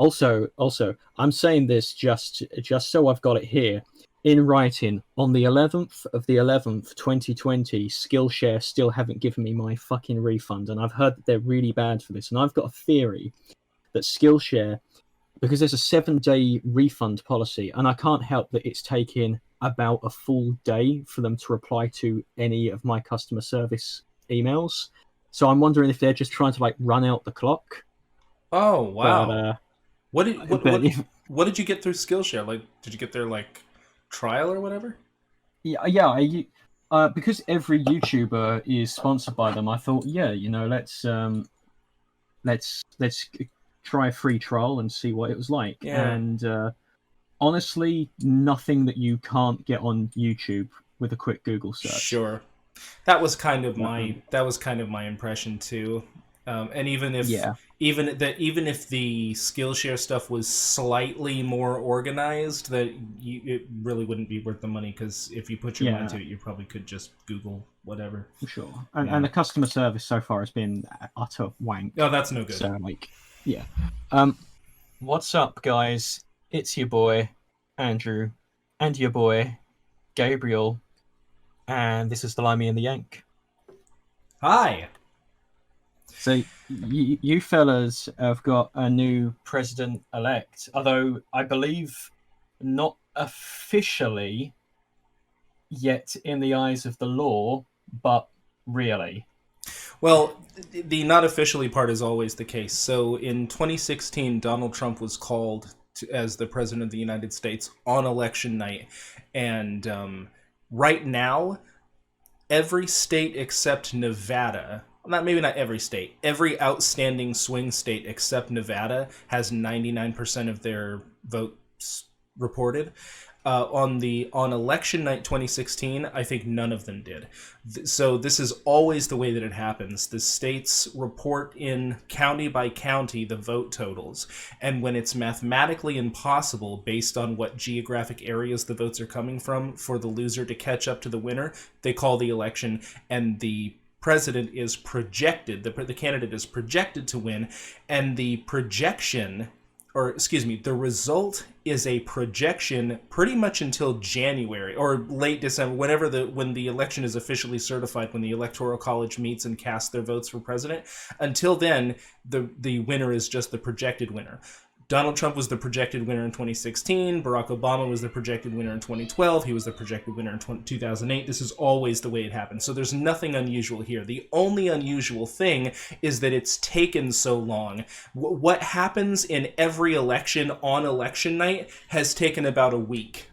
Also, I'm saying this just so I've got it here in writing. On the 11th of the 11th, 2020, Skillshare still haven't given me my fucking refund, and I've heard that they're really bad for this. And I've got a theory that Skillshare, because there's a 7-day refund policy, and I can't help that it's taken about a full day for them to reply to any of my customer service emails. So I'm wondering if they're just trying to like run out the clock. Oh But wow. What did what but what what did you get through Skillshare? Like, did you get their like trial or whatever? yeah, because every YouTuber is sponsored by them, I thought, yeah, let's try a free trial and see what it was like. Yeah. And honestly, nothing that you can't get on YouTube with a quick Google search. Sure. Um, That was kind of my impression too. And even if yeah, even if the Skillshare stuff was slightly more organized, it really wouldn't be worth the money, because if you put your mind yeah, to it, you probably could just Google whatever. for sure. And Yeah. the customer service so far has been utter Oh, wank. that's no good. So like, yeah. Um, what's up, guys? It's your boy Andrew, and your boy Gabriel, and this is the Limey and the Yank. Hi. So you fellas have got a new president elect, although I believe not officially yet in the eyes of the law, but really. Well, the not officially part is always the case. So in 2016, Donald Trump was called as the president of the United States on election night. And right now, every state except Nevada, not maybe not every state, every outstanding swing state except Nevada has 99% of their votes reported. On election night 2016, I think none of them did. So this is always the way that it happens. The states report in county by county the vote totals, and when it's mathematically impossible, based on what geographic areas the votes are coming from, for the loser to catch up to the winner, they call the election, and the president is projected, the candidate is projected to win, and the projection, or excuse me, the result is a projection pretty much until January or late December, when the election is officially certified, when the Electoral College meets and casts their votes for president. Until then, the winner is just the projected winner. Donald Trump was the projected winner in 2016. Barack Obama was the projected winner in 2012. He was the projected winner in 2008. This is always the way it happens. So there's nothing unusual here. The only unusual thing is that it's taken so long. What happens in every election on election night has taken about a week.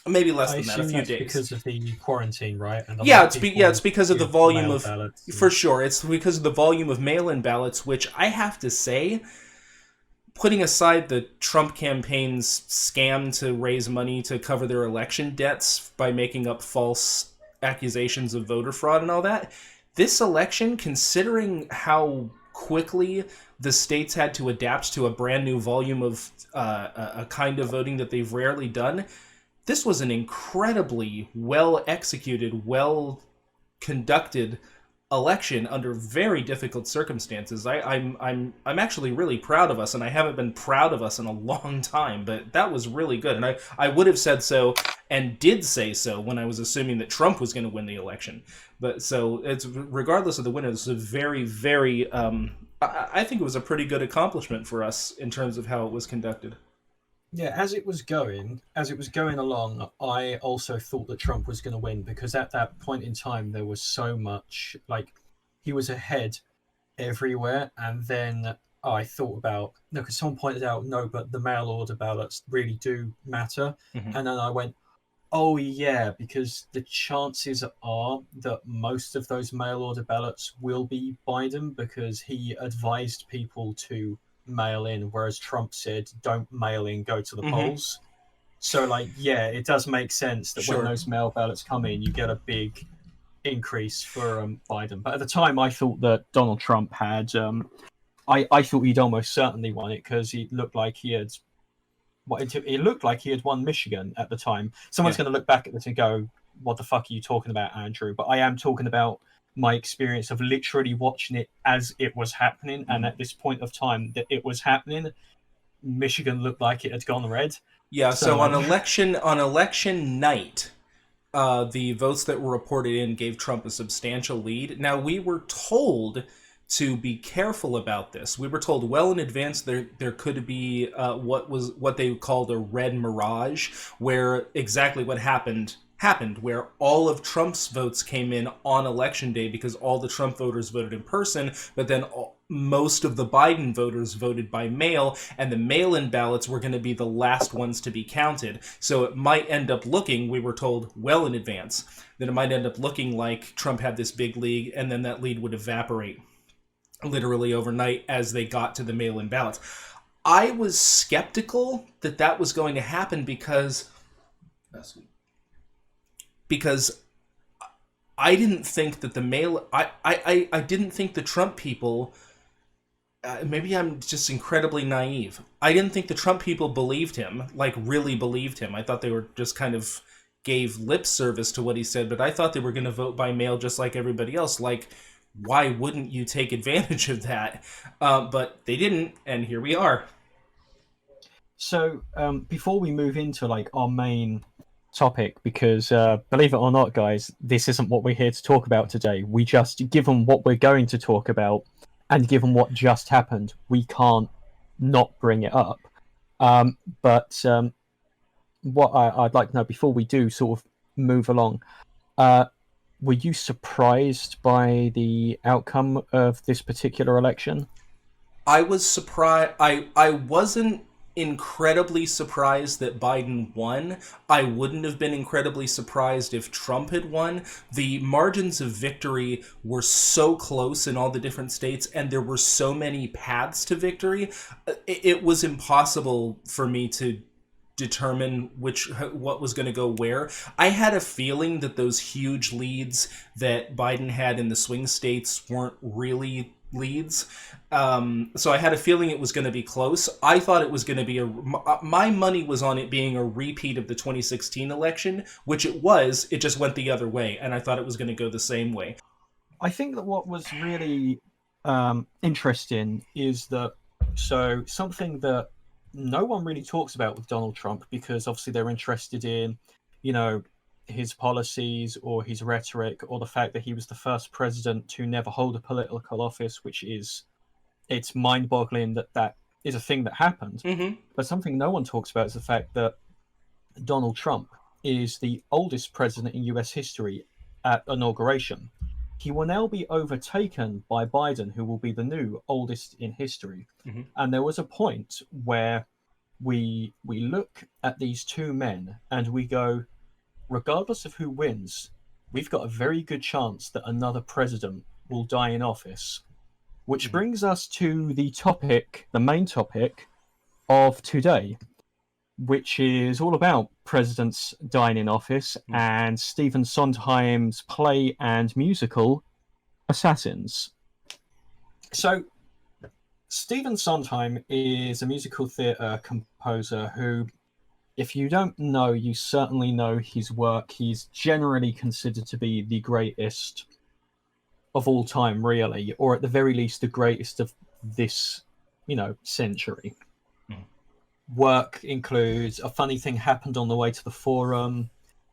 Maybe less I than that, a assume few that's days. because of the quarantine, right? And a lot Yeah, of it's people because of the give volume mail of, ballots. for sure, it's because of the volume of mail-in ballots, which I have to say, putting aside the Trump campaign's scam to raise money to cover their election debts by making up false accusations of voter fraud and all that, this election, considering how quickly the states had to adapt to a brand new volume of a kind of voting that they've rarely done, this was an incredibly well executed, well conducted election under very difficult circumstances. I'm actually really proud of us, and I haven't been proud of us in a long time. But that was really good, and I would have said so and did say so when I was assuming that Trump was going to win the election. But so it's, regardless of the winner, this is a very I think it was a pretty good accomplishment for us in terms of how it was conducted. Yeah, as it was going along, I also thought that Trump was going to win because at that point in time there was so much like he was ahead everywhere, and then I thought about no, because someone pointed out no, but the mail order ballots really do matter, Mm-hmm. and then I went, oh yeah, because the chances are that most of those mail order ballots will be Biden because he advised people to mail in, whereas Trump said don't mail in, go to the Mm-hmm. polls. So like yeah, it does make sense that when Sure. those mail ballots come in, you get a big increase for Biden. But at the time, I thought that Donald Trump had. I thought he'd almost certainly won it because he looked like he had it looked like he had won Michigan at the time. Someone's Yeah. going to look back at this and go, "What the fuck are you talking about, Andrew?" But I am talking about my experience of literally watching it as it was happening, and Mm-hmm. at this point of time that it was happening, Michigan looked like it had gone red. Yeah, so So on election night, the votes that were reported in gave Trump a substantial lead. Now, we were told to be careful about this. We were told well in advance there could be what they called a red mirage, where exactly what happened, where all of Trump's votes came in on election day because all the Trump voters voted in person, but then most of the Biden voters voted by mail, and the mail-in ballots were going to be the last ones to be counted. So it might end up looking, we were told well in advance, that it might end up looking like Trump had this big lead, and then that lead would evaporate literally overnight as they got to the mail-in ballots. I was skeptical that that was going to happen because I didn't think that I didn't think the Trump people, maybe I'm just incredibly naive. I didn't think the Trump people believed him, like really believed him. I thought they were just kind of gave lip service to what he said, but I thought they were going to vote by mail just like everybody else. Like, why wouldn't you take advantage of that? But they didn't, and here we are. So before we move into like our main topic, because believe it or not, guys, this isn't what we're here to talk about today. We just, given what we're going to talk about, and given what just happened, we can't not bring it up. But what I'd like to know before we do sort of move along, were you surprised by the outcome of this particular election? I was surprised. I wasn't incredibly surprised that Biden won. I wouldn't have been incredibly surprised if Trump had won. The margins of victory were so close in all the different states, and there were so many paths to victory. It was impossible for me to determine what was going to go where. I had a feeling that those huge leads that Biden had in the swing states weren't really leads. So I had a feeling it was going to be close. I thought it was going to be my money was on it being a repeat of the 2016 election, which it was. It just went the other way, and I thought it was going to go the same way. I think that what was really interesting is that, so something that no one really talks about with Donald Trump, because obviously they're interested in, his policies or his rhetoric, or the fact that he was the first president to never hold a political office, it's mind-boggling that is a thing that happened. Mm-hmm. But something no one talks about is the fact that Donald Trump is the oldest president in US history at inauguration. He will now be overtaken by Biden, who will be the new oldest in history. Mm-hmm. And there was a point where we look at these two men and we go, regardless of who wins, we've got a very good chance that another president will die in office. Which brings us to the main topic of today, which is all about presidents dying in office and Stephen Sondheim's play and musical, Assassins. So, Stephen Sondheim is a musical theatre composer who, if you don't know, you certainly know his work. He's generally considered to be the greatest of all time, really, or at the very least, the greatest of this, century. Work includes A Funny Thing Happened on the Way to the Forum,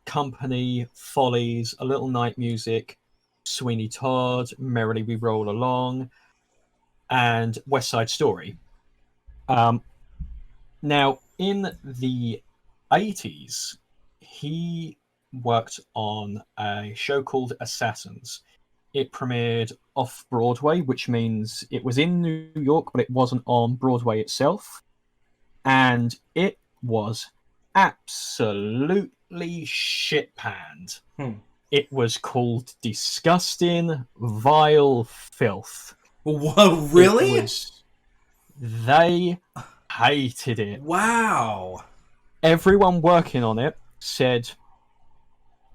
Company, Follies, A Little Night Music, Sweeney Todd, Merrily We Roll Along, and West Side Story. Now, in the 80s, he worked on a show called Assassins. It premiered off-Broadway, which means it was in New York, but it wasn't on Broadway itself. And it was absolutely shit-panned. It was called Disgusting, Vile Filth. Whoa, really? They hated it. Wow. Everyone working on it said,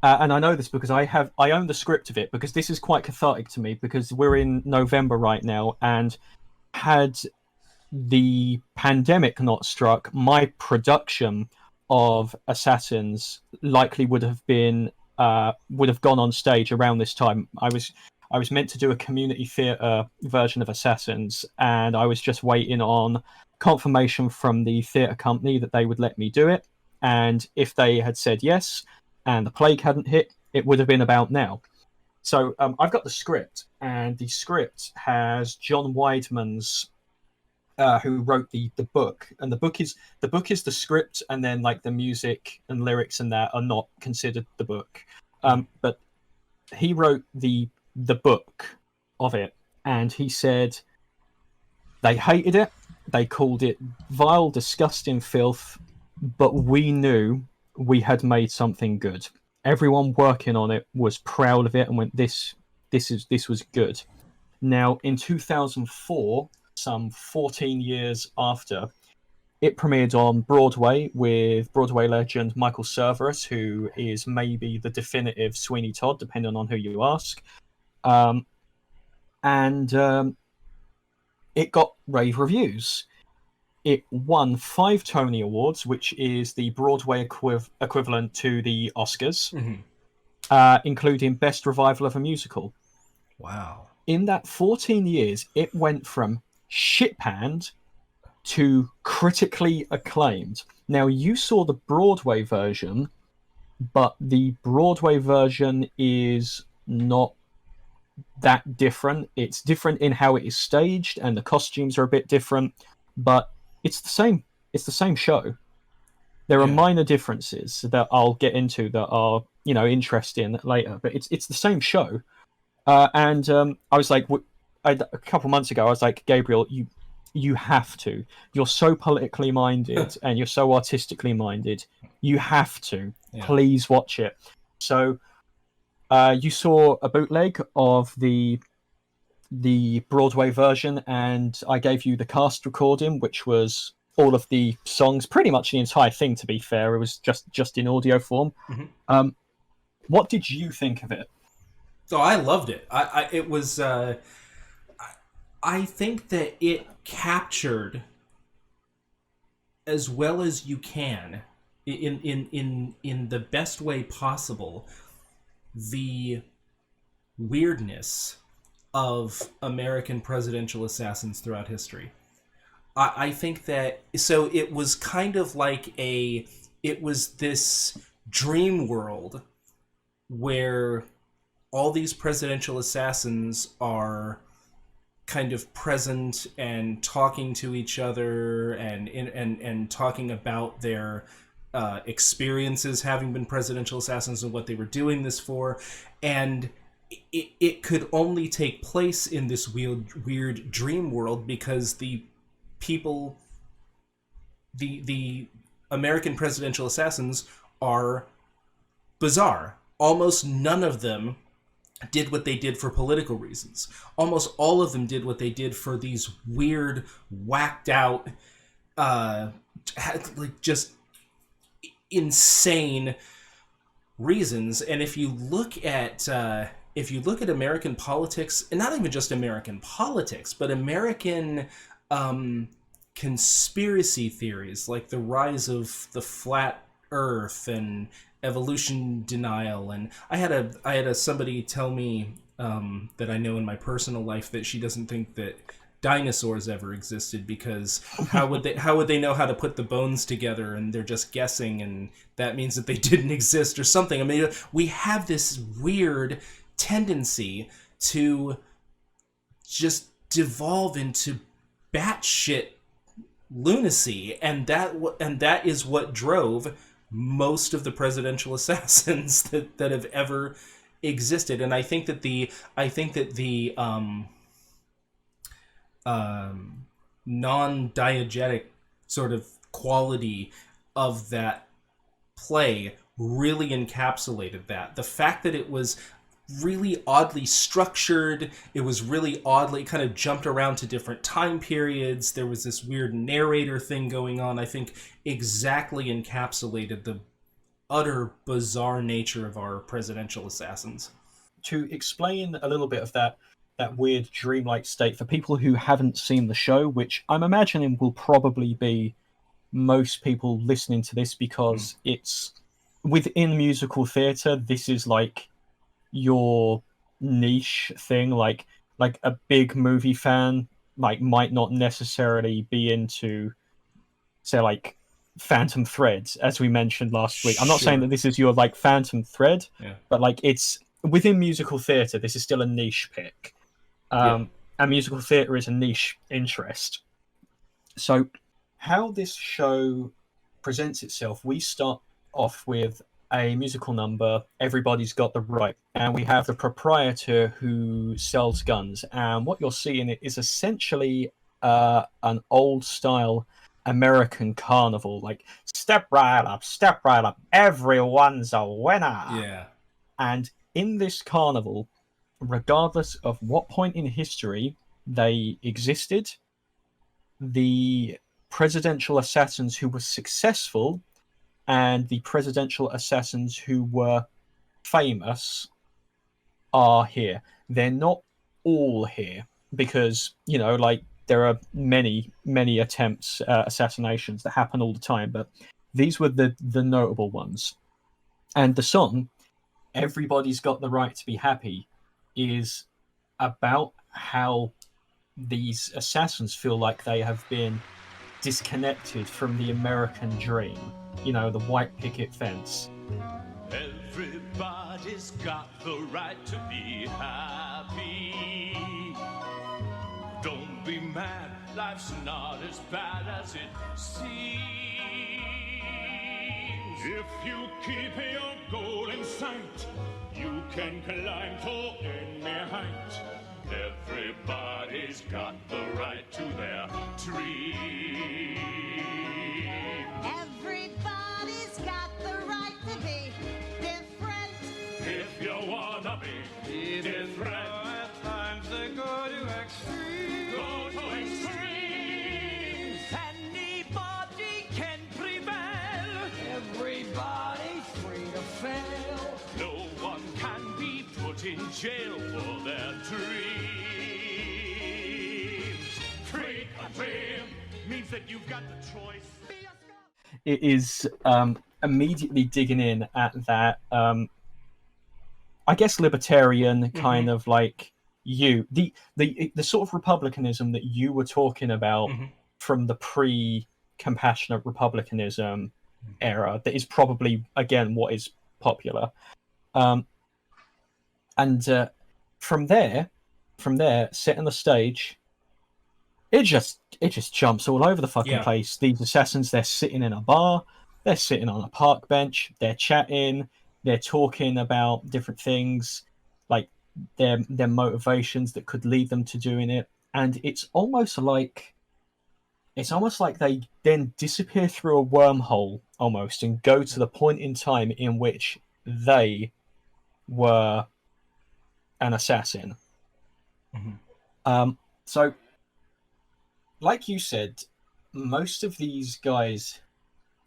and I know this because I own the script of it, because this is quite cathartic to me, because we're in November right now, and had the pandemic not struck, my production of Assassins likely would have gone on stage around this time. I was meant to do a community theatre version of Assassins, and I was just waiting on confirmation from the theatre company that they would let me do it. And if they had said yes, and the plague hadn't hit, it would have been about now. So I've got the script, and the script has John Weidman's, who wrote the book, and the book is the script, and then like the music and lyrics and that are not considered the book. But he wrote the book of it, and he said they hated it. They called it vile, disgusting filth, but we knew we had made something good. Everyone working on it was proud of it and went, this was good. Now, in 2004, some 14 years after, it premiered on Broadway with Broadway legend Michael Cerveris, who is maybe the definitive Sweeney Todd, depending on who you ask. And it got rave reviews. It won 5 Tony Awards, which is the Broadway equivalent to the Oscars, including Best Revival of a Musical. Wow. In that 14 years, it went from shit-panned to critically acclaimed. Now, you saw the Broadway version, but the Broadway version is not that different. It's different in how it is staged, and the costumes are a bit different, but it's the same show. There are minor differences that I'll get into that are, interesting later, but it's the same show. And I was like, a couple months ago, I was like, Gabriel, you have to. You're so politically minded and you're so artistically minded. You have to. Yeah. Please watch it. So you saw a bootleg of the Broadway version, and I gave you the cast recording, which was all of the songs, pretty much the entire thing, to be fair. It was just in audio form. What did you think of it? So I loved it. It was I think that it captured, as well as you can, in the best way possible, the weirdness of American presidential assassins throughout history. I think that, so it was kind of like it was this dream world where all these presidential assassins are kind of present and talking to each other and talking about their experiences having been presidential assassins and what they were doing this for. And it could only take place in this weird dream world because the people, the American presidential assassins are bizarre. Almost none of them did what they did for political reasons. Almost all of them did what they did for these weird, whacked out, just insane reasons. And if you look at American politics, and not even just American politics, but American conspiracy theories, like the rise of the flat Earth and evolution denial, and I had somebody tell me that I know in my personal life that she doesn't think that dinosaurs ever existed because how would they know how to put the bones together, and they're just guessing, and that means that they didn't exist or something. I mean, we have this weird tendency to just devolve into batshit lunacy, and that is what drove most of the presidential assassins that have ever existed. And I think that the non-diegetic sort of quality of that play really encapsulated that. The fact that it was really oddly structured, it was really oddly kind of jumped around to different time periods, there was this weird narrator thing going on, I think exactly encapsulated the utter bizarre nature of our presidential assassins. To explain a little bit of that weird dreamlike state for people who haven't seen the show, which I'm imagining will probably be most people listening to this, because it's within musical theatre, this is like your niche thing, like a big movie fan like might not necessarily be into, say, like Phantom Thread, as we mentioned last week. I'm not saying Sure. that this is your like Phantom Thread, Yeah. but like it's within musical theatre. This is still a niche pick, Yeah. and musical theatre is a niche interest. So, how this show presents itself, we start off with a musical number, Everybody's Got the Right, and we have the proprietor who sells guns. And what you're seeing is essentially an old style American carnival, like step right up, everyone's a winner. Yeah. And in this carnival, regardless of what point in history they existed, the presidential assassins who were successful and the presidential assassins who were famous are here. They're not all here because, you know, like there are many, many attempts, assassinations that happen all the time, but these were the notable ones. And the song, Everybody's Got the Right to Be Happy, is about how these assassins feel like they have been disconnected from the American dream. You know, the white picket fence. Everybody's got the right to be happy. Don't be mad, life's not as bad as it seems. If you keep your goal in sight, you can climb to any height. Everybody's got the right to their dream. Everybody's got the right to be different. If you wanna be different, at times they go to extremes. go to extremes. Anybody can prevail. Everybody's free to fail. No one can be put in jail for their dreams. Freak a dream means that you've got the choice. It is immediately digging in at that, I guess, libertarian kind of like the sort of republicanism that you were talking about from the pre-compassionate republicanism era. That is probably again what is popular, and from there, setting the stage. It just jumps all over the fucking place. These assassins, they're sitting in a bar, they're sitting on a park bench, they're chatting, they're talking about different things, like their motivations that could lead them to doing it. And it's almost like they then disappear through a wormhole almost and go to the point in time in which they were an assassin. So, like you said, most of these guys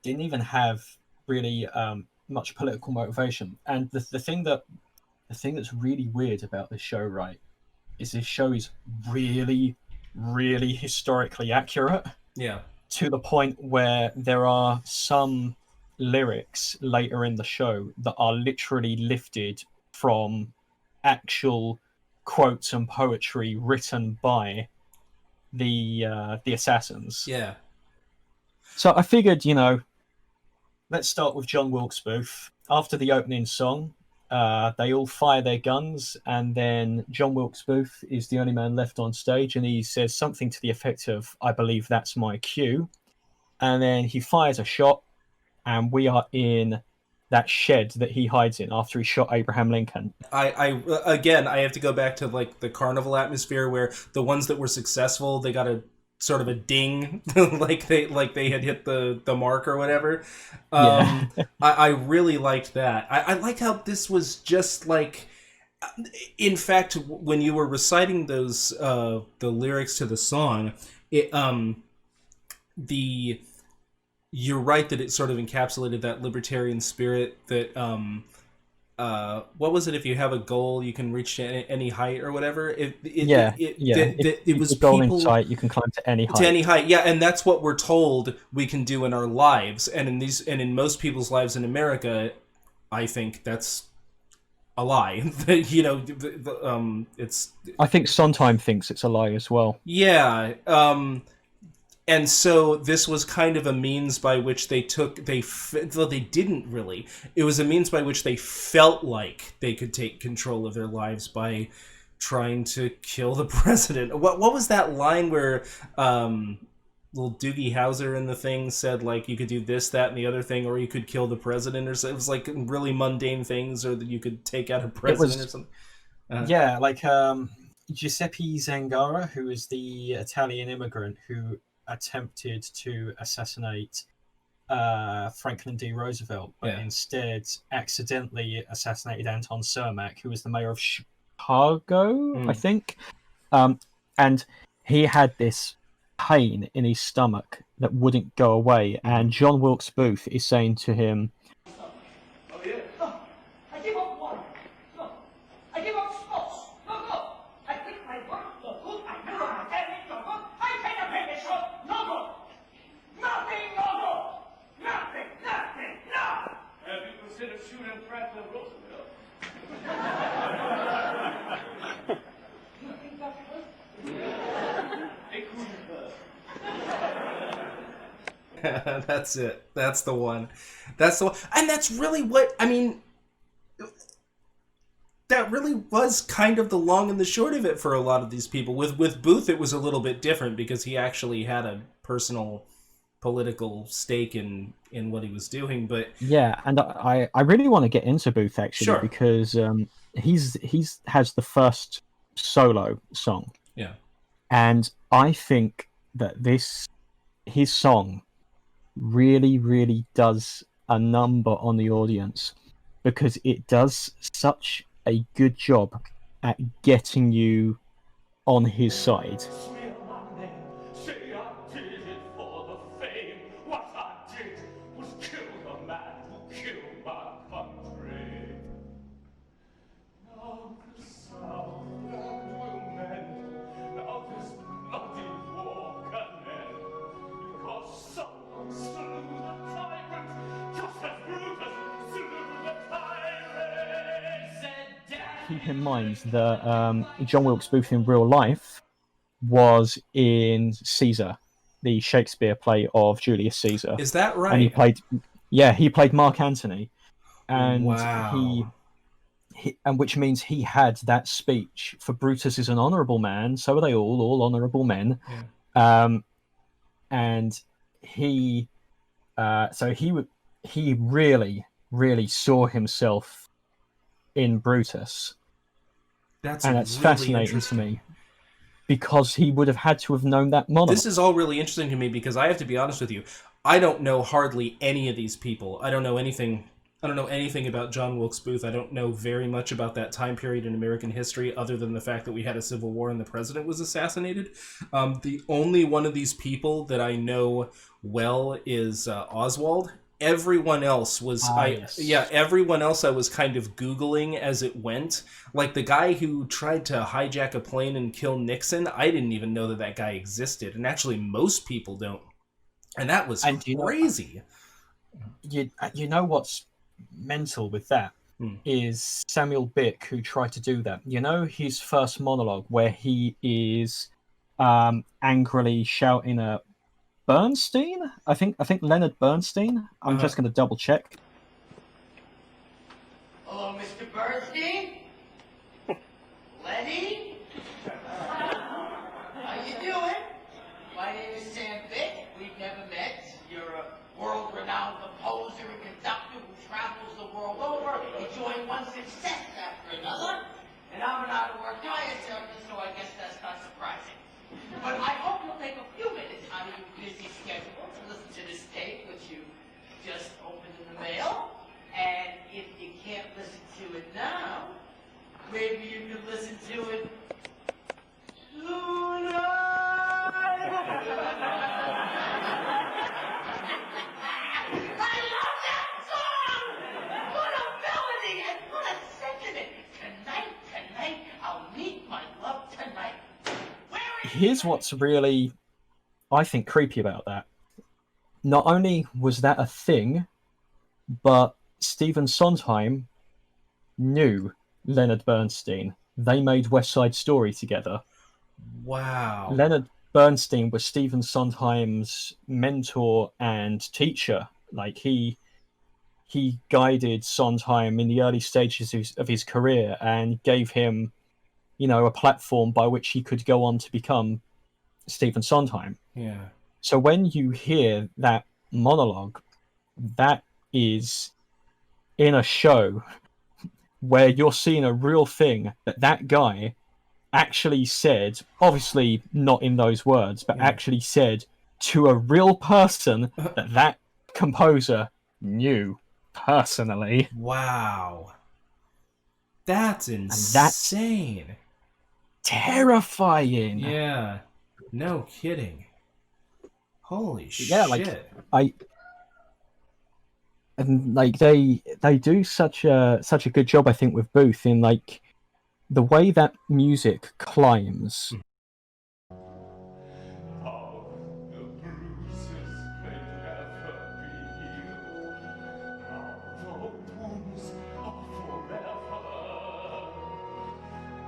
didn't even have really much political motivation. And the thing that's really weird about this show, right, is this show is really, really historically accurate. Yeah. To the point where there are some lyrics later in the show that are literally lifted from actual quotes and poetry written by the assassins. Yeah. So I figured, you know, let's start with John Wilkes Booth. After the opening song, they all fire their guns, and then John Wilkes Booth is the only man left on stage, and he says something to the effect of, "I believe that's my cue." And then he fires a shot, and we are in that shed that he hides in after he shot Abraham Lincoln. I again, I have to go back to like the carnival atmosphere where the ones that were successful, they got a sort of a ding, like they had hit the mark or whatever. I really liked that. I liked how this was just like, in fact, when you were reciting those the lyrics to the song, you're right that it sort of encapsulated that libertarian spirit that what was it? If you have a goal, you can reach to any height or whatever. It was goal people in sight. You can climb to any height. to any height. Yeah, and that's what we're told we can do in our lives, and in most people's lives in America, I think that's a lie. You know, it's I think Sondheim thinks it's a lie as well. yeah. And so this was kind of a means by which though they didn't really. It was a means by which they felt like they could take control of their lives by trying to kill the president. What was that line where little Doogie Howser in the thing said, like, you could do this, that, and the other thing, or you could kill the president, or something? It was like really mundane things, or that you could take out a president or something. Yeah, like Giuseppe Zangara, who is the Italian immigrant who attempted to assassinate Franklin D. Roosevelt, but Yeah. instead accidentally assassinated Anton Cermak, who was the mayor of Chicago, I think. And he had this pain in his stomach that wouldn't go away. And John Wilkes Booth is saying to him, Oh, yeah? I give up water. No. I give up sports. No. I quit my work. No good. I never attend it. No good. I can't pay this show. No good. Nothing. No good. Nothing. No. Have you considered shooting Franklin Roosevelt? You think that's good? They couldn't. That's it. That's the one. And that's really what, I mean, that really was kind of the long and the short of it for a lot of these people. With Booth, it was a little bit different because he actually had a personal political stake in what he was doing. But yeah, and I really want to get into Booth, actually, Sure. because he's has the first solo song. yeah. And I think that his song really does a number on the audience, because it does such a good job at getting you on his side. Smear my name, say I did it for the fame. What I did was kill the man who killed my country. Now the South will mend. Now this bloody war can end. Because someone slew the tyrant, just as Brutus slew the tyrant. Said Daddy. Keep in mind that John Wilkes Booth in real life was in Caesar, the Shakespeare play of Julius Caesar. Is that right? And he played Mark Antony, and Wow. and which means he had that speech for Brutus is an honourable man, so are they all honourable men. And he really saw himself in Brutus, That's and that's really fascinating to interesting. me, because he would have had to have known that monologue. This is all really interesting to me because I have to be honest with you. I don't know hardly any of these people. I don't know anything about John Wilkes Booth. I don't know very much about that time period in American history other than the fact that we had a civil war and the president was assassinated. The only one of these people that I know well is Oswald. Everyone else was everyone else I was kind of Googling as it went. Like the guy who tried to hijack a plane and kill Nixon, I didn't even know that guy existed. And actually most people don't. And that was crazy. You know what's mental with that is Samuel Bick, who tried to do that. You know his first monologue where he is angrily shouting at Bernstein? I think Leonard Bernstein. I'm just going to double check. Hello, Mr. Bernstein? Lenny? How you doing? My name is Sam Bick. We've never met. You're a world-renowned composer and conductor who travels the world over, enjoying one success after another. And I'm an out-of-work dietitian, so I guess that's not surprising. But I hope you'll take a few minutes out of your busy schedule to listen to this tape, which you just opened in the mail. And if you can't listen to it now, maybe you can listen to it I love that song! What a melody and what a sentiment! Tonight, I'll meet my love tonight. Here's what's really, I think, creepy about that. Not only was that a thing, but Stephen Sondheim knew Leonard Bernstein. They made West Side Story together. Wow. Leonard Bernstein was Stephen Sondheim's mentor and teacher. Like he guided Sondheim in the early stages of his career and gave him, a platform by which he could go on to become Stephen Sondheim. Yeah. So when you hear that monologue, that is in a show where you're seeing a real thing that guy actually said, obviously not in those words, but actually said to a real person that composer knew personally. Wow. That's insane. Terrifying. Yeah. No kidding. Holy shit. Yeah, they do such a good job, I think, with Booth in like the way that music climbs. How the bruises may never be healed. How the wounds are forever.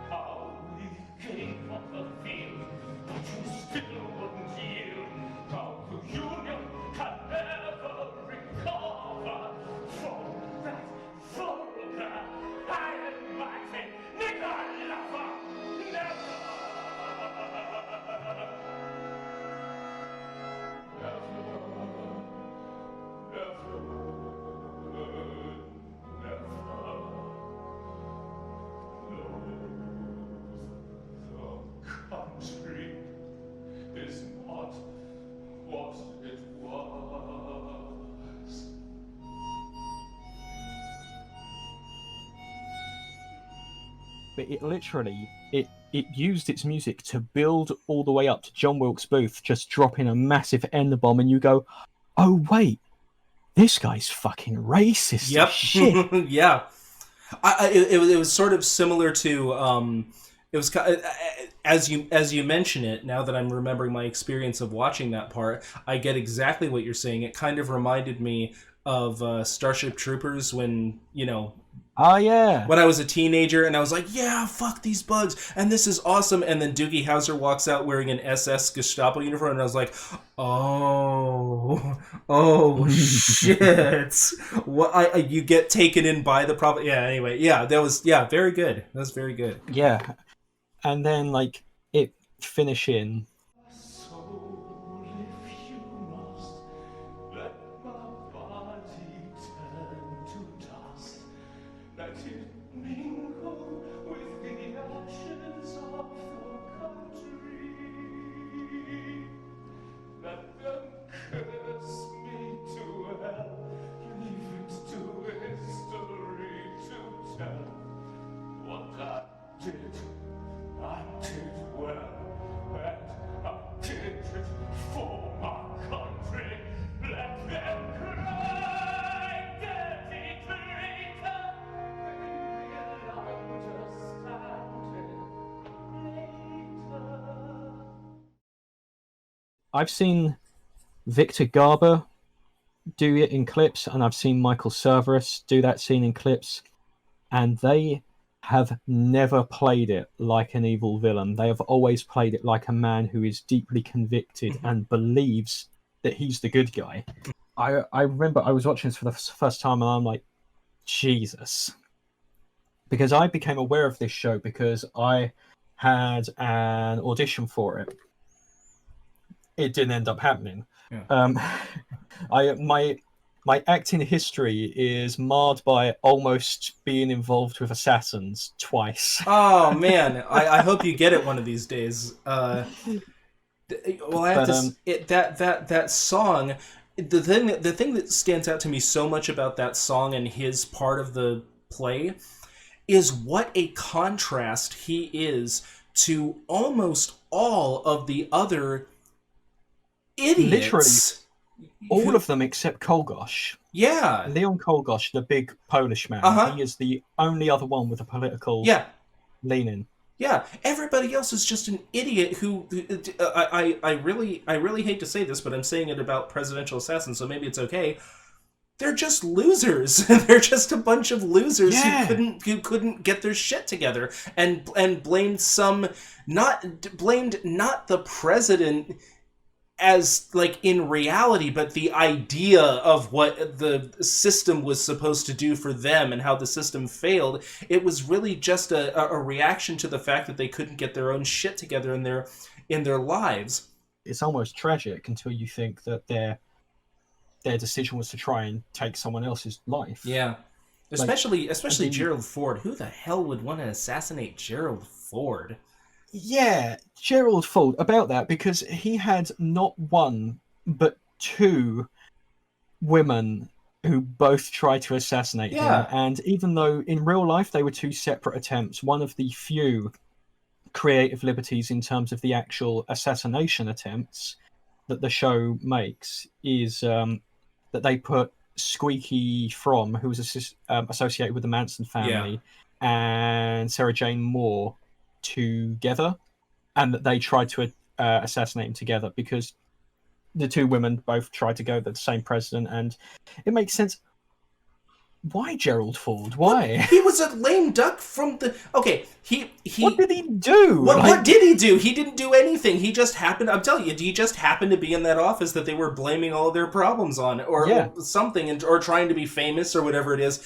How we gave up the field, but you still wouldn't yield. How the Union can never recover from that vulgar, iron-minded nigger lover. Never. Country is not what it was. But it literally it used its music to build all the way up to John Wilkes Booth just dropping a massive N-bomb, and you go, oh wait, this guy's fucking racist. Yep. As shit. Yeah. It was sort of similar to it was as you mention it. Now that I'm remembering my experience of watching that part, I get exactly what you're saying. It kind of reminded me of Starship Troopers when Oh yeah. when I was a teenager and I was like, yeah, fuck these bugs and this is awesome. And then Doogie Howser walks out wearing an SS Gestapo uniform and I was like, oh shit. What you get taken in by the problem. Yeah, anyway. Yeah, that was very good. That was very good. Yeah. And then like it finishing. So if you must let my body turn to dust, let it mingle with the ashes of the country. Let them curse me to hell, leave it to history to tell what I did. I did well, and I did it for my country. Let them cry, dirty traitor. They will understand it later. I've seen Victor Garber do it in clips, and I've seen Michael Cerveris do that scene in clips, and they have never played it like an evil villain. They have always played it like a man who is deeply convicted and believes that he's the good guy. I remember I was watching this for the first time and I'm like, Jesus. Because I became aware of this show because I had an audition for it. It didn't end up happening. Yeah. My acting history is marred by almost being involved with assassins twice. Oh man, I hope you get it one of these days. Well, I have that song. The thing that stands out to me so much about that song and his part of the play is what a contrast he is to almost all of the other idiots. Literally. All of them except Kolgosh. Yeah. Leon Kolgosh, the big Polish man. He is the only other one with a political leaning. Yeah. Everybody else is just an idiot who I really hate to say this, but I'm saying it about presidential assassins, so maybe it's okay. they're just losers. They're just a bunch of losers Yeah. who couldn't get their shit together, and blamed not the president as like in reality, but the idea of what the system was supposed to do for them and how the system failed. It was really just a reaction to the fact that they couldn't get their own shit together in their lives. It's almost tragic until you think that their decision was to try and take someone else's life. Yeah. Especially I mean- Gerald Ford. Who the hell would want to assassinate Gerald Ford? Yeah, Gerald Ford, about that, because he had not one, but two women who both tried to assassinate Yeah. him. And even though in real life they were two separate attempts, one of the few creative liberties in terms of the actual assassination attempts that the show makes is that they put Squeaky Fromm, who was associated with the Manson family, and Sarah Jane Moore together, and that they tried to assassinate him together because the two women both tried to go with the same president, and it makes sense. Why Gerald Ford? Why? He was a lame duck from the... Okay, he What did he do? What did he do? He didn't do anything. He just happened... I'm telling you, he just happened to be in that office that they were blaming all of their problems on, or something, or trying to be famous, or whatever it is.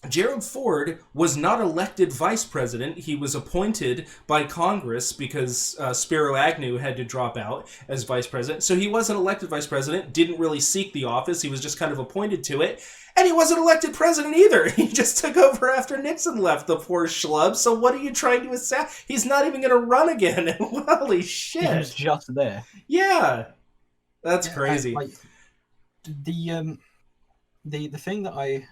Gerald Ford was not elected vice president. He was appointed by Congress because Spiro Agnew had to drop out as vice president. So he wasn't elected vice president, didn't really seek the office. He was just kind of appointed to it. And he wasn't elected president either. He just took over after Nixon left, the poor schlub. So what are you trying to assassinate? He's not even going to run again. Holy shit. He was just there. Yeah. That's crazy. The thing that I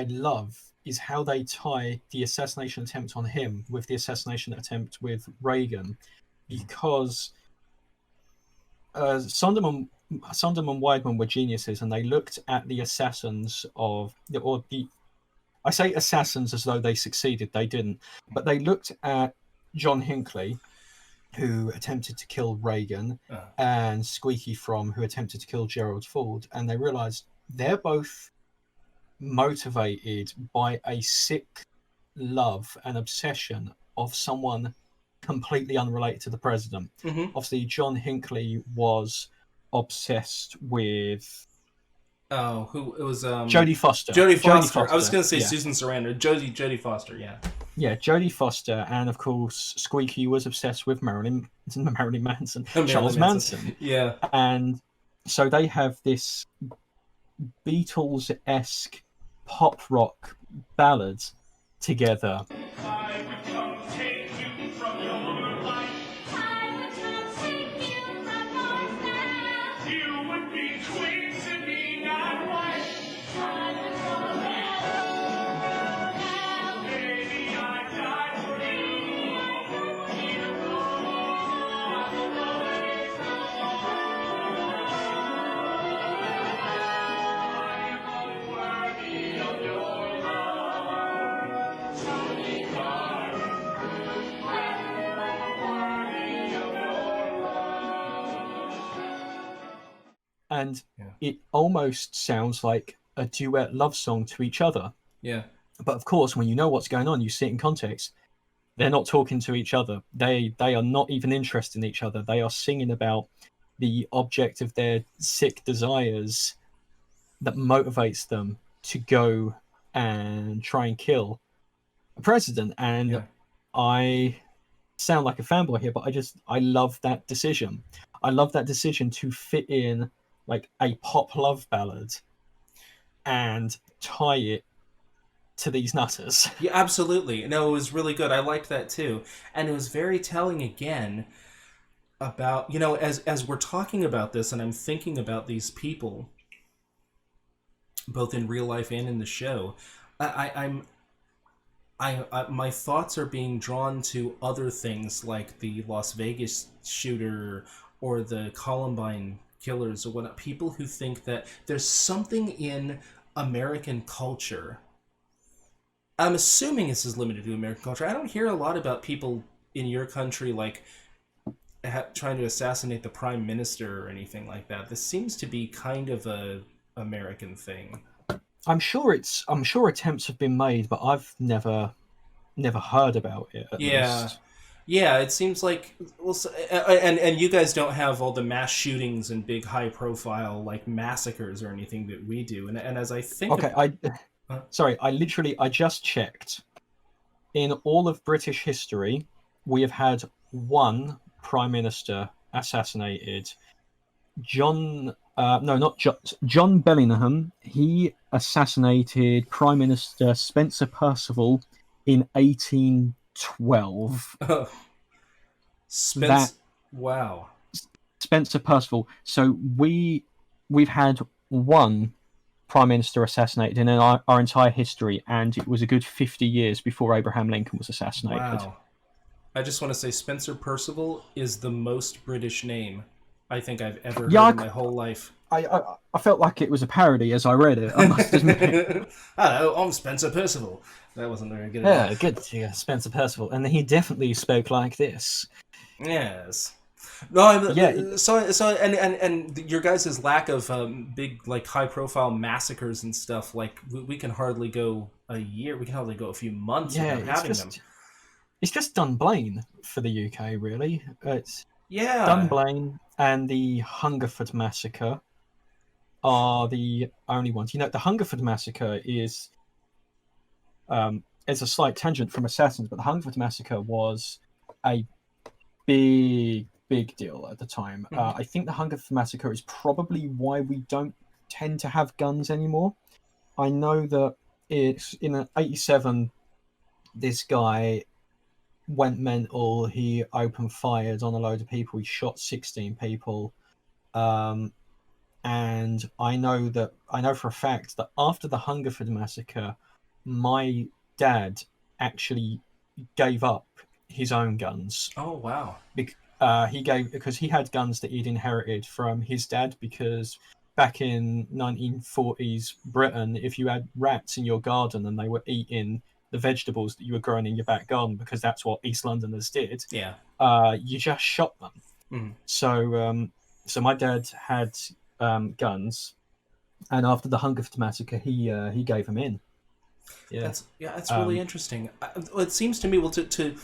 love is how they tie the assassination attempt on him with the assassination attempt with Reagan, because Sondheim and Weidman were geniuses, and they looked at the assassins I say assassins as though they succeeded, they didn't, but they looked at John Hinckley, who attempted to kill Reagan, and Squeaky Fromm, who attempted to kill Gerald Ford, and they realized they're both motivated by a sick love and obsession of someone completely unrelated to the president. Mm-hmm. Obviously, John Hinckley was obsessed with who it was? Jodie Foster. Jodie Foster. I was going to say yeah. Susan Sarandon. Jodie Foster. Yeah. Yeah, Jodie Foster, and of course Squeaky was obsessed with Marilyn Manson, Charles Manson. Yeah. And so they have this Beatles-esque pop rock ballad together. I would come take you from your life. I would come take you from your life. You would be queen to me, not wife. I would come now. Baby, I'd die for you. I am unworthy of your love. Tony Carr. I am unworthy of your love. And it almost sounds like a duet love song to each other. Yeah. But of course, when you know what's going on, you see it in context. They're not talking to each other. They are not even interested in each other. They are singing about the object of their sick desires that motivates them to go and try and kill a president. And I sound like a fanboy here, but I love that decision. I love that decision to fit in like a pop love ballad and tie it to these nutters. Yeah, absolutely. No, it was really good. I liked that too. And it was very telling again about, as we're talking about this and I'm thinking about these people, both in real life and in the show, my thoughts are being drawn to other things like the Las Vegas shooter or the Columbine killers or whatnot. People who think that there's something in American culture. I'm assuming this is limited to American culture. I don't hear a lot about people in your country like trying to assassinate the prime minister or anything like that. This seems to be kind of a American thing. I'm sure attempts have been made, but I've never heard about it at Yeah. least. Yeah, it seems like and you guys don't have all the mass shootings and big high profile like massacres or anything that we do. And as I think Okay, I just checked. In all of British history, we have had one prime minister assassinated. John Bellingham. He assassinated Prime Minister Spencer Perceval in 1812. Spence wow. Spencer Perceval. So we've had one prime minister assassinated in our entire history, and it was a good 50 years before Abraham Lincoln was assassinated. Wow. I just want to say Spencer Percival is the most British name I think I've ever heard in my whole life. I felt like it was a parody as I read it, I must admit. Hello, I'm Spencer Percival. That wasn't very good. Yeah, good. Yeah, Spencer Percival. And he definitely spoke like this. Yes. No, Yeah. so and your guys' lack of big like high profile massacres and stuff, like we can hardly go a year, we can hardly go a few months without having them. It's just Dunblane for the UK, really. It's Yeah. Dunblane and the Hungerford Massacre are the only ones. You know, the Hungerford Massacre is it's a slight tangent from Assassins, but the Hungerford Massacre was a big deal at the time. I think the Hungerford Massacre is probably why we don't tend to have guns anymore. I know that it's in '87. This guy went mental. He opened fired on a load of people. He shot 16 people. And I know for a fact that after the Hungerford Massacre, my dad actually gave up his own guns. Oh wow. Because he had guns that he'd inherited from his dad, because back in 1940s Britain, if you had rats in your garden and they were eating the vegetables that you were growing in your back garden, because that's what East Londoners did, yeah, you just shot them. Mm-hmm. So my dad had guns, and after the Hungerford Massacre, he gave them in. Yeah, that's really interesting. It seems to me, well, to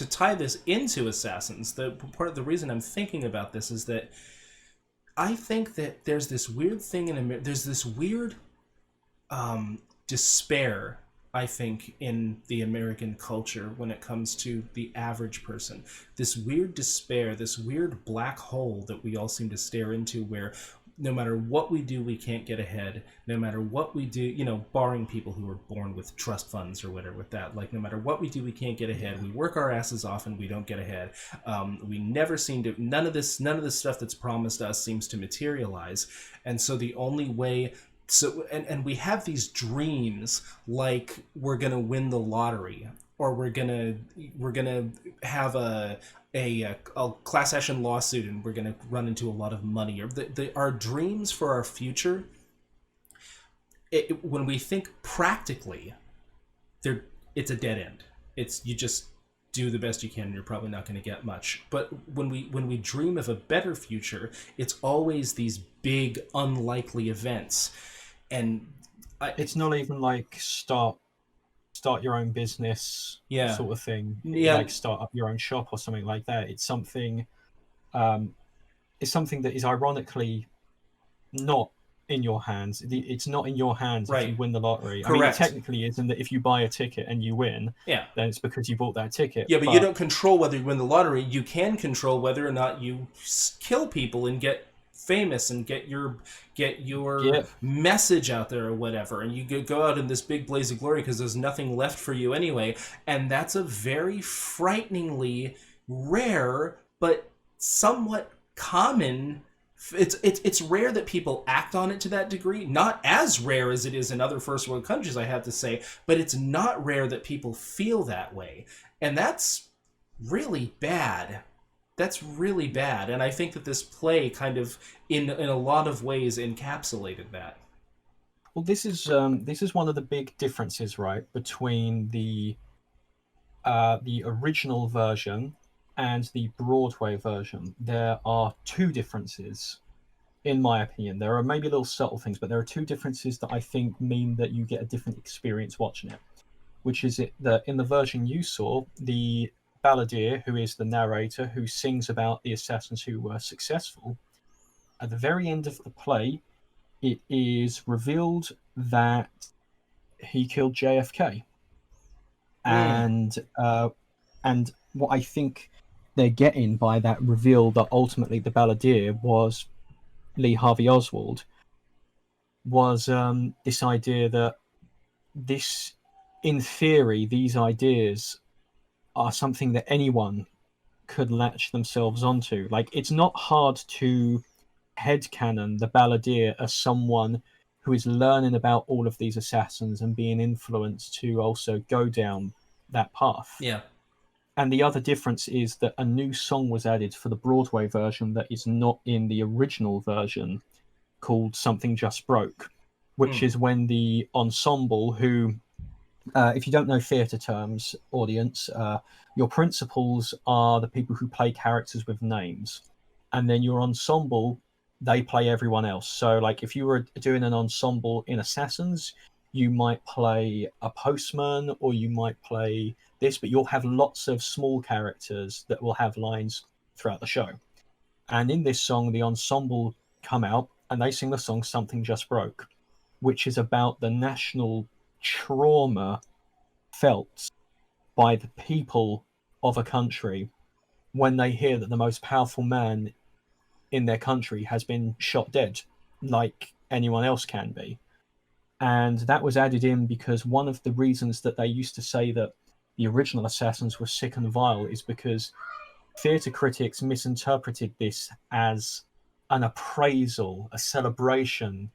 tie this into Assassins, the reason I'm thinking about this is that I think that there's this weird thing there's this weird despair, I think, in the American culture when it comes to the average person. This weird despair, this weird black hole that we all seem to stare into, where no matter what we do, we can't get ahead. No matter what we do, barring people who were born with trust funds or whatever with that, like no matter what we do, we can't get ahead. We work our asses off and we don't get ahead. We never seem to, none of this stuff that's promised us seems to materialize. And so the only way, and we have these dreams like we're going to win the lottery, or we're gonna have a class action lawsuit and we're gonna run into a lot of money, or our dreams for our future. When we think practically, it's a dead end. You just do the best you can and you're probably not going to get much. But when we dream of a better future, it's always these big unlikely events, and it's not even like start your own business sort of thing, like start up your own shop or something like that. It's something that is ironically not in your hands. It's not in your hands if you win the lottery. Correct. I mean, it technically is, in that if you buy a ticket and you win, then it's because you bought that ticket. Yeah, but you don't control whether you win the lottery. You can control whether or not you kill people and get famous and get your message out there or whatever, and you go out in this big blaze of glory because there's nothing left for you anyway. And that's a very frighteningly rare but somewhat common. It's rare that people act on it to that degree. Not as rare as it is in other first world countries, I have to say, but it's not rare that people feel that way, and that's really bad. That's really bad, and I think that this play kind of, in a lot of ways, encapsulated that. Well, this is one of the big differences, right, between the original version and the Broadway version. There are two differences. in my opinion. There are maybe little subtle things, but there are two differences that I think mean that you get a different experience watching it. Which is that in the version you saw, the balladeer, who is the narrator, who sings about the assassins who were successful, at the very end of the play, it is revealed that he killed JFK. And what I think they're getting by that reveal that ultimately the balladeer was Lee Harvey Oswald was this idea that in theory, these ideas are something that anyone could latch themselves onto. Like, it's not hard to headcanon the balladeer as someone who is learning about all of these assassins and being influenced to also go down that path. Yeah. And the other difference is that a new song was added for the Broadway version that is not in the original version, called Something Just Broke, which is when the ensemble, who, if you don't know theatre terms, audience, your principals are the people who play characters with names. And then your ensemble, they play everyone else. So, like, if you were doing an ensemble in Assassins, you might play a postman, or you might play this, but you'll have lots of small characters that will have lines throughout the show. And in this song, the ensemble come out and they sing the song Something Just Broke, which is about the national trauma felt by the people of a country when they hear that the most powerful man in their country has been shot dead, like anyone else can be. And that was added in because one of the reasons that they used to say that the original Assassins were sick and vile is because theatre critics misinterpreted this as an appraisal, a celebration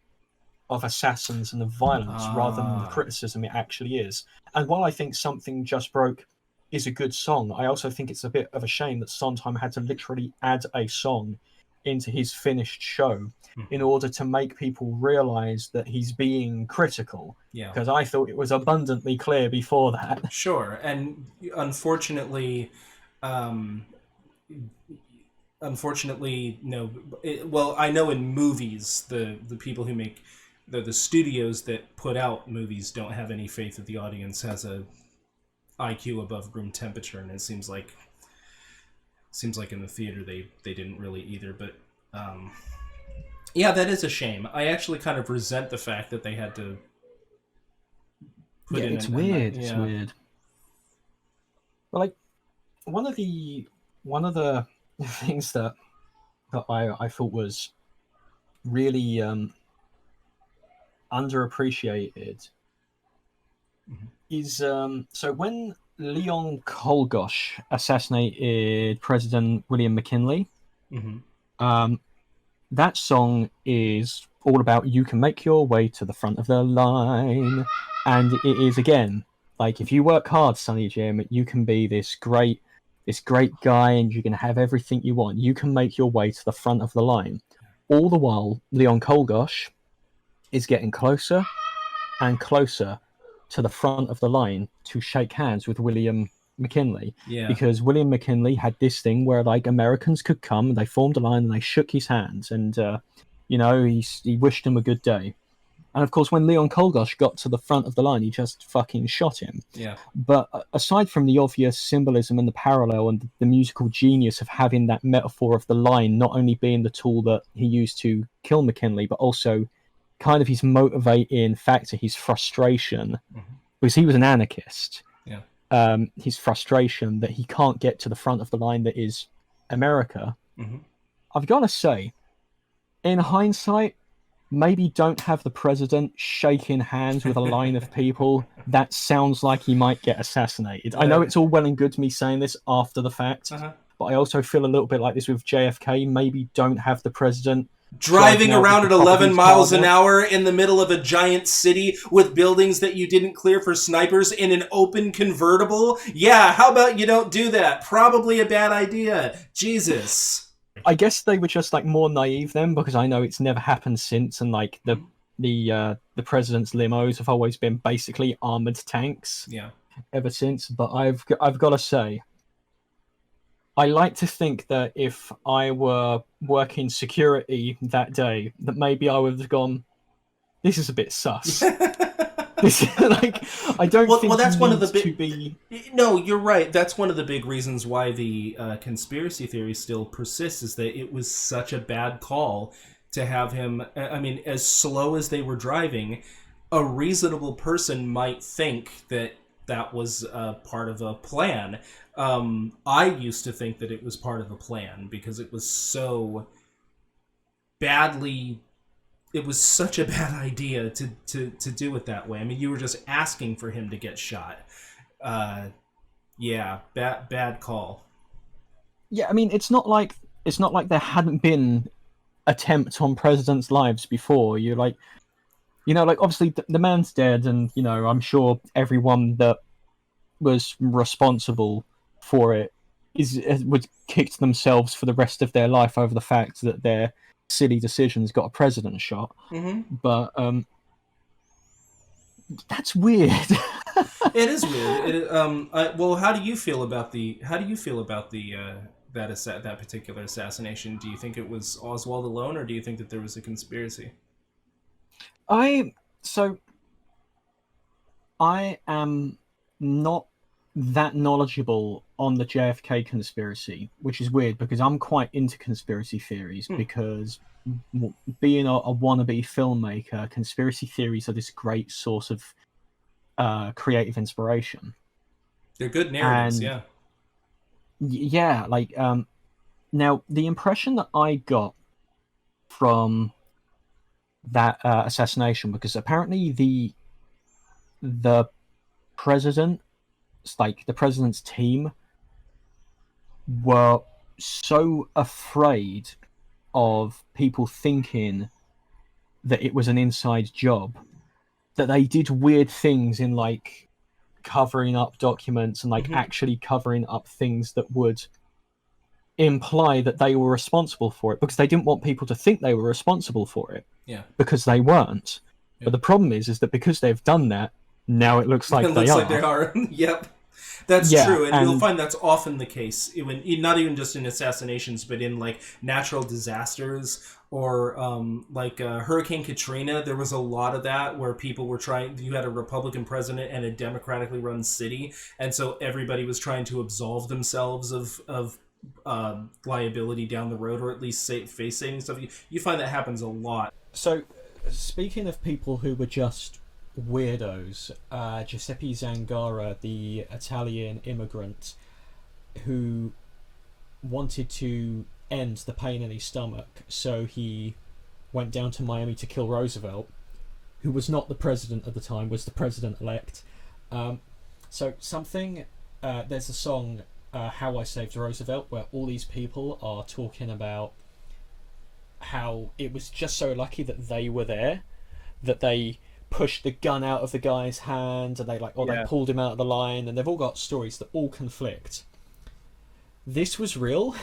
of assassins and of violence rather than the criticism it actually is. And while I think Something Just Broke is a good song, I also think it's a bit of a shame that Sondheim had to literally add a song into his finished show in order to make people realize that he's being critical. Yeah. Because I thought it was abundantly clear before that. Sure. And unfortunately, no. Well, I know in movies, the people who make the studios that put out movies don't have any faith that the audience has a IQ above room temperature, and it seems like in the theater they didn't really either. But yeah, that is a shame. I actually kind of resent the fact that they had to put in. It's weird. It's weird. But like one of the things that I thought was really underappreciated is so when Leon Kolgosh assassinated President William McKinley, that song is all about you can make your way to the front of the line, and it is again like if you work hard, Sonny Jim, you can be this great guy, and you can have everything you want. You can make your way to the front of the line. All the while, Leon Kolgosh is getting closer and closer to the front of the line to shake hands with William McKinley. Yeah. Because William McKinley had this thing where like Americans could come and they formed a line and they shook his hands and he wished him a good day. And of course, when Leon Kolgosh got to the front of the line, he just fucking shot him. Yeah. But aside from the obvious symbolism and the parallel and the musical genius of having that metaphor of the line not only being the tool that he used to kill McKinley, but also kind of his motivating factor, his frustration, because he was an anarchist. Yeah. His frustration that he can't get to the front of the line that is America. I've got to say, in hindsight, maybe don't have the president shaking hands with a line of people. That sounds like he might get assassinated. I know it's all well and good me saying this after the fact, but I also feel a little bit like this with JFK. Maybe don't have the president driving around at 11 miles an hour in the middle of a giant city with buildings that you didn't clear for snipers in an open convertible. Yeah, how about you don't do that? Probably a bad idea. Jesus. I guess they were just like more naive then, because I know it's never happened since, and like the president's limos have always been basically armored tanks. Yeah. Ever since, but I've got to say, I like to think that if I were working security that day, that maybe I would have gone, this is a bit sus. This, like, I don't think that's you one of need the to big. be. No, you're right. That's one of the big reasons why the conspiracy theory still persists. Is that it was such a bad call to have him. I mean, as slow as they were driving, a reasonable person might think that that was part of a plan. I used to think that it was part of a plan because it was so badly. It was such a bad idea to do it that way. I mean, you were just asking for him to get shot. Yeah, bad call. Yeah, I mean, it's not like there hadn't been attempts on presidents' lives before. You're like, like obviously the man's dead, and I'm sure everyone that was responsible for it would kick themselves for the rest of their life over the fact that their silly decisions got a president shot. Mm-hmm. But that's weird. It is weird. Well, how do you feel about the that particular assassination? Do you think it was Oswald alone, or do you think that there was a conspiracy? So I am not that knowledgeable on the JFK conspiracy, which is weird because I'm quite into conspiracy theories because being a wannabe filmmaker, conspiracy theories are this great source of creative inspiration. They're good narratives, And yeah. yeah, like now the impression that I got from that assassination, because apparently the president, like the president's team, were so afraid of people thinking that it was an inside job that they did weird things in like covering up documents and like actually covering up things that would imply that they were responsible for it, because they didn't want people to think they were responsible for it. Yeah. Because they weren't. Yeah. But the problem is that because they've done that, now it looks like it they looks are. like they are. Yep. That's true, and you'll find that's often the case, not even just in assassinations, but in like natural disasters or Hurricane Katrina. There was a lot of that where people were trying. You had a Republican president and a democratically run city, and so everybody was trying to absolve themselves of liability down the road, or at least face saving stuff. You find that happens a lot. So, speaking of people who were just weirdos, Giuseppe Zangara, the Italian immigrant who wanted to end the pain in his stomach, so he went down to Miami to kill Roosevelt, who was not the president at the time, was the president-elect. There's a song, How I Saved Roosevelt, where all these people are talking about how it was just so lucky that they were there, that they pushed the gun out of the guy's hand, and they pulled him out of the line, and they've all got stories that all conflict. This was real.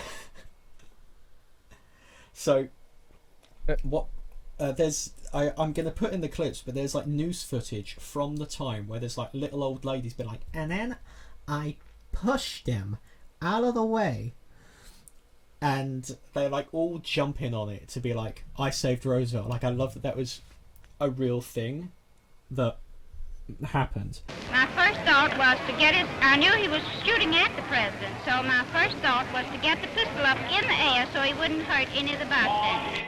So what I'm going to put in the clips, but there's like news footage from the time where there's like little old ladies been like, and then I pushed him out of the way, and they're like all jumping on it to be like, I saved Roosevelt. Like, I love that was a real thing that happened. My first thought was to get it. I knew he was shooting at the president, so my first thought was to get the pistol up in the air so he wouldn't hurt any of the bystanders.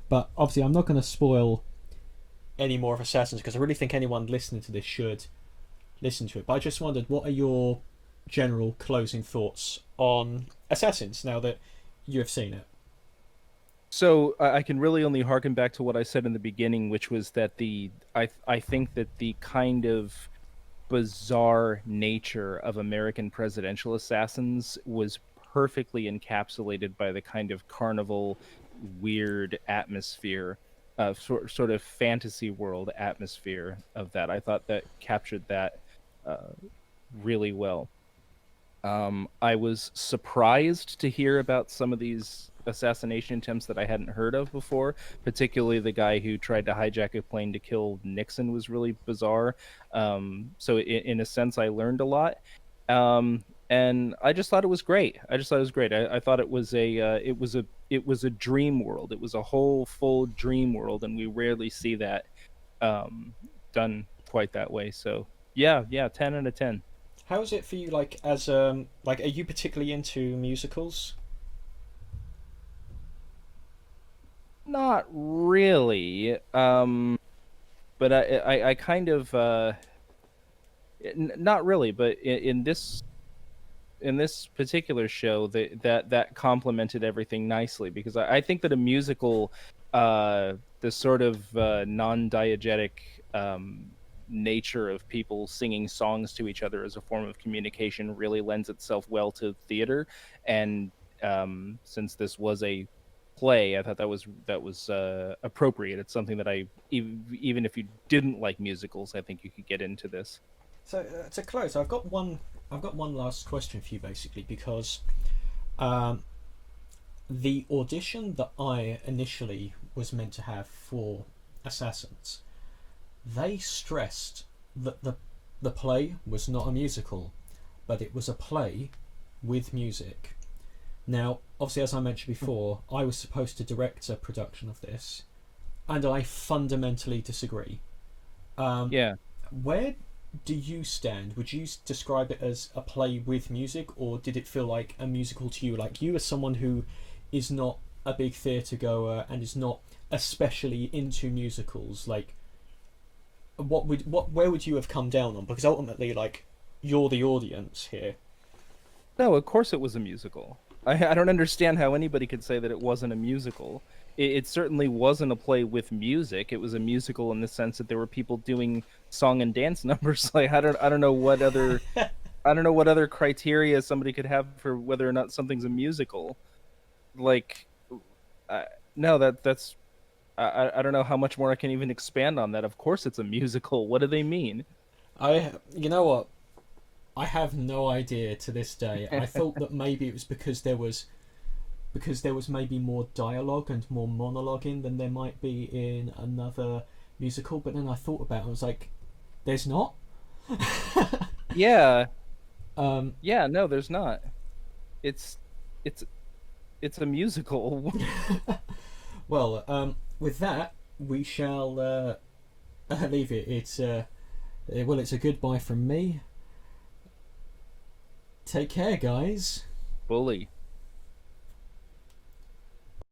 But obviously I'm not going to spoil any more of Assassins, because I really think anyone listening to this should listen to it. But I just wondered, what are your general closing thoughts on Assassins now that you have seen it? So I can really only harken back to what I said in the beginning, which was that I think that the kind of bizarre nature of American presidential assassins was perfectly encapsulated by the kind of carnival weird atmosphere sort of fantasy world atmosphere of that. I thought that captured that really well. I was surprised to hear about some of these assassination attempts that I hadn't heard of before. Particularly the guy who tried to hijack a plane to kill Nixon was really bizarre. So in a sense, I learned a lot. And I just thought it was great. I thought it was a dream world. It was a whole full dream world, and we rarely see that done quite that way. So yeah, 10 out of 10. How is it for you? Like, as like, are you particularly into musicals? Not really. But I kind of not really. But in this particular show, that complemented everything nicely, because I think that a musical, the sort of non-diegetic nature of people singing songs to each other as a form of communication really lends itself well to theater. And since this was a play, I thought that was appropriate. It's something that even if you didn't like musicals, I think you could get into this. So to close, I've got one last question for you, basically, because the audition that I initially was meant to have for Assassins, they stressed that the play was not a musical, but it was a play with music. Now, obviously, as I mentioned before, I was supposed to direct a production of this, and I fundamentally disagree. Yeah. Where do you stand? Would you describe it as a play with music, or did it feel like a musical to you? Like, you as someone who is not a big theatre goer and is not especially into musicals, like, where would you have come down on? Because ultimately, like, you're the audience here. No, of course it was a musical. I don't understand how anybody could say that it wasn't a musical. It certainly wasn't a play with music. It was a musical in the sense that there were people doing song and dance numbers. Like, I don't know what other criteria somebody could have for whether or not something's a musical. Like, no, that's I don't know how much more I can even expand on that. Of course it's a musical. What do they mean? You know what? I have no idea to this day. I thought that maybe it was because there was maybe more dialogue and more monologuing than there might be in another musical. But then I thought about it, I was like, there's not? Yeah. Yeah, no, there's not. It's a musical. Well, with that, we shall leave it. It's a goodbye from me. Take care, guys. Bully.